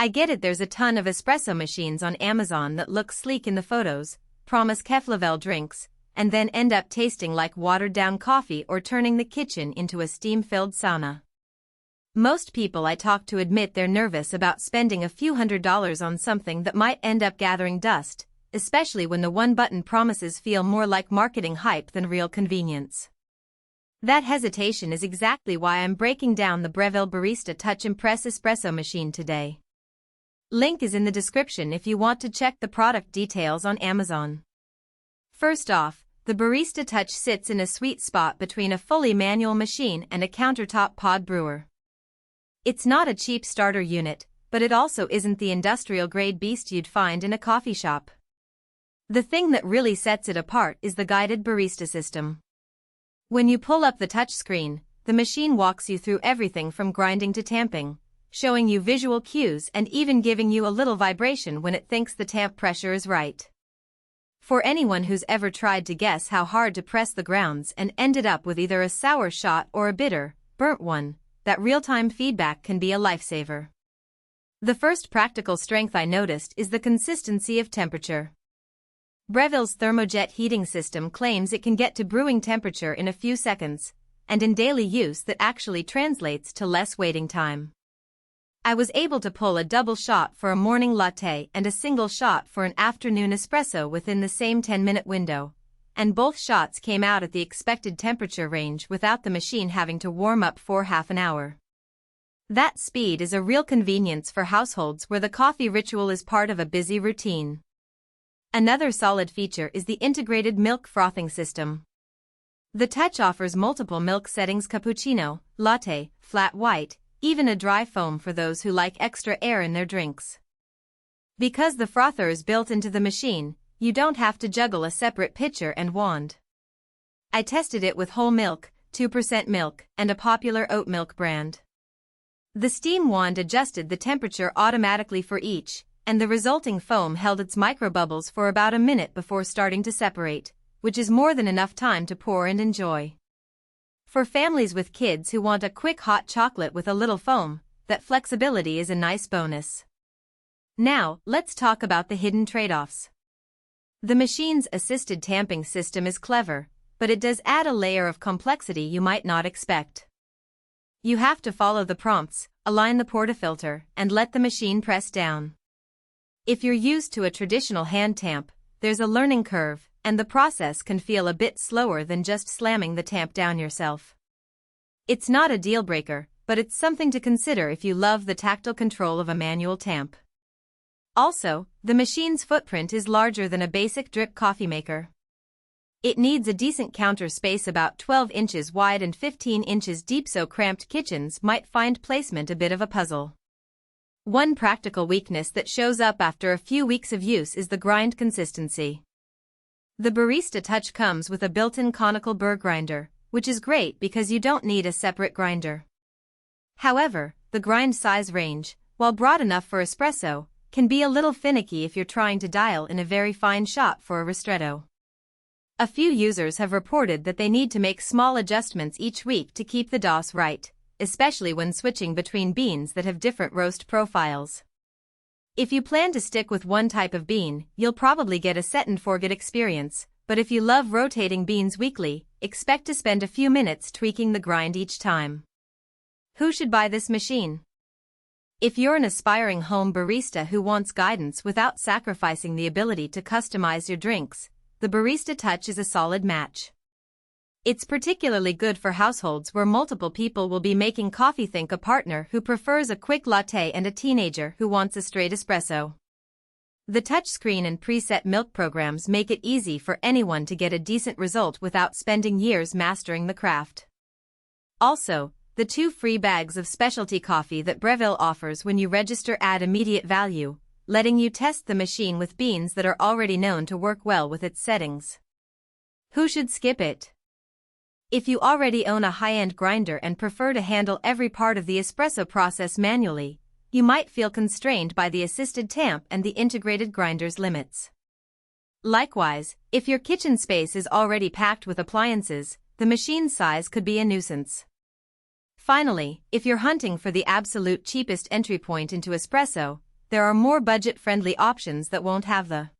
I get it, there's a ton of espresso machines on Amazon that look sleek in the photos, promise cafe-level drinks, and then end up tasting like watered-down coffee or turning the kitchen into a steam-filled sauna. Most people I talk to admit they're nervous about spending a few $100s on something that might end up gathering dust, especially when the one-button promises feel more like marketing hype than real convenience. That hesitation is exactly why I'm breaking down the Breville Barista Touch Impress espresso machine today. Link is in the description if you want to check the product details on Amazon. First off, the Barista Touch sits in a sweet spot between a fully manual machine and a countertop pod brewer. It's not a cheap starter unit, but it also isn't the industrial-grade beast you'd find in a coffee shop. The thing that really sets it apart is the guided barista system. When you pull up the touch screen, the machine walks you through everything from grinding to tamping, showing you visual cues and even giving you a little vibration when it thinks the tamp pressure is right. For anyone who's ever tried to guess how hard to press the grounds and ended up with either a sour shot or a bitter, burnt one, that real-time feedback can be a lifesaver. The first practical strength I noticed is the consistency of temperature. Breville's ThermoJet heating system claims it can get to brewing temperature in a few seconds, and in daily use that actually translates to less waiting time. I was able to pull a double shot for a morning latte and a single shot for an afternoon espresso within the same 10-minute window, and both shots came out at the expected temperature range without the machine having to warm up for half an hour. That speed is a real convenience for households where the coffee ritual is part of a busy routine. Another solid feature is the integrated milk frothing system. The Touch offers multiple milk settings: cappuccino, latte, flat white, even a dry foam for those who like extra air in their drinks. Because the frother is built into the machine, you don't have to juggle a separate pitcher and wand. I tested it with whole milk, 2% milk, and a popular oat milk brand. The steam wand adjusted the temperature automatically for each, and the resulting foam held its microbubbles for about a minute before starting to separate, which is more than enough time to pour and enjoy. For families with kids who want a quick hot chocolate with a little foam, that flexibility is a nice bonus. Now, let's talk about the hidden trade-offs. The machine's assisted tamping system is clever, but it does add a layer of complexity you might not expect. You have to follow the prompts, align the portafilter, and let the machine press down. If you're used to a traditional hand tamp, there's a learning curve, and the process can feel a bit slower than just slamming the tamp down yourself. It's not a deal-breaker, but it's something to consider if you love the tactile control of a manual tamp. Also, the machine's footprint is larger than a basic drip coffee maker. It needs a decent counter space, about 12 inches wide and 15 inches deep, so cramped kitchens might find placement a bit of a puzzle. One practical weakness that shows up after a few weeks of use is the grind consistency. The Barista Touch comes with a built-in conical burr grinder, which is great because you don't need a separate grinder. However, the grind size range, while broad enough for espresso, can be a little finicky if you're trying to dial in a very fine shot for a ristretto. A few users have reported that they need to make small adjustments each week to keep the DOS right, especially when switching between beans that have different roast profiles. If you plan to stick with one type of bean, you'll probably get a set-and-forget experience, but if you love rotating beans weekly, expect to spend a few minutes tweaking the grind each time. Who should buy this machine? If you're an aspiring home barista who wants guidance without sacrificing the ability to customize your drinks, the Barista Touch is a solid match. It's particularly good for households where multiple people will be making coffee. Think a partner who prefers a quick latte and a teenager who wants a straight espresso. The touchscreen and preset milk programs make it easy for anyone to get a decent result without spending years mastering the craft. Also, the 2 free bags of specialty coffee that Breville offers when you register add immediate value, letting you test the machine with beans that are already known to work well with its settings. Who should skip it? If you already own a high-end grinder and prefer to handle every part of the espresso process manually, you might feel constrained by the assisted tamp and the integrated grinder's limits. Likewise, if your kitchen space is already packed with appliances, the machine's size could be a nuisance. Finally, if you're hunting for the absolute cheapest entry point into espresso, There are more budget-friendly options that won't have the